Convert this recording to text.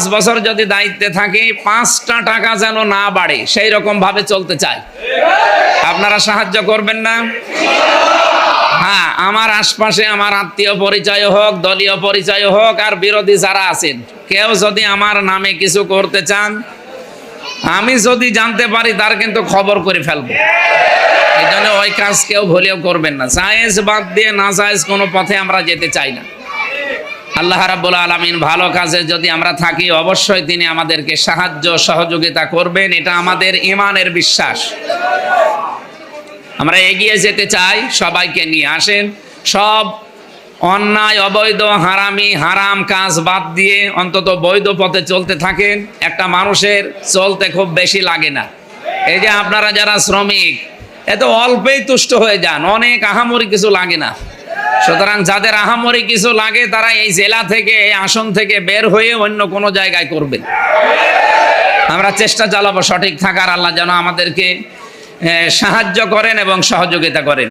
5 বছর যদি দায়িত্বে থাকি 5টা টাকা যেন না বাড়ে সেই রকম ভাবে চলতে চাই। আপনারা সাহায্য করবেন না? হ্যাঁ, আমার আশপাশে আমার আত্মীয় পরিচয় হোক, দলীয় পরিচয় হোক, আর বিরোধী যারা আছেন, কেউ যদি আমার নামে কিছু করতে চান, আমি যদি জানতে পারি তার কিন্তু খবর করে ফেলবো। এই জন্য ওই কাজ কেউ ভুলেও করবেন না। জায়েজ বাদ দিয়ে না জায়েজ কোনো পথে আমরা যেতে চাই না। আল্লাহ রাব্বুল আলামিন ভালো কাজে যদি আমরা থাকি, অবশ্যই তিনি আমাদেরকে সাহায্য সহযোগিতা করবেন। এটা আমাদের ঈমানের বিশ্বাস। আমরা এগিয়ে যেতে চাই, সবাইকে নিয়ে আসেন। সব অন্যায়, অবৈধ, হারামি, হারাম কাজ বাদ দিয়ে অন্তত বৈধ পথে চলতে থাকেন। একটা মানুষের চলতে খুব বেশি লাগে না। এই যে আপনারা যারা শ্রমিক, এত অল্পেই তুষ্ট হয়ে যান, অনেক আহামরি কিছু লাগে না। সুতরাং যাদের আহামরি কিছু লাগে তারা এই জেলা থেকে, এই আসন থেকে বের হয়ে অন্য কোনো জায়গায় করবেন। আমরা চেষ্টা চালাবো সঠিক থাকার। আল্লাহ যেন আমাদেরকে সাহায্য করেন এবং সহযোগিতা করেন।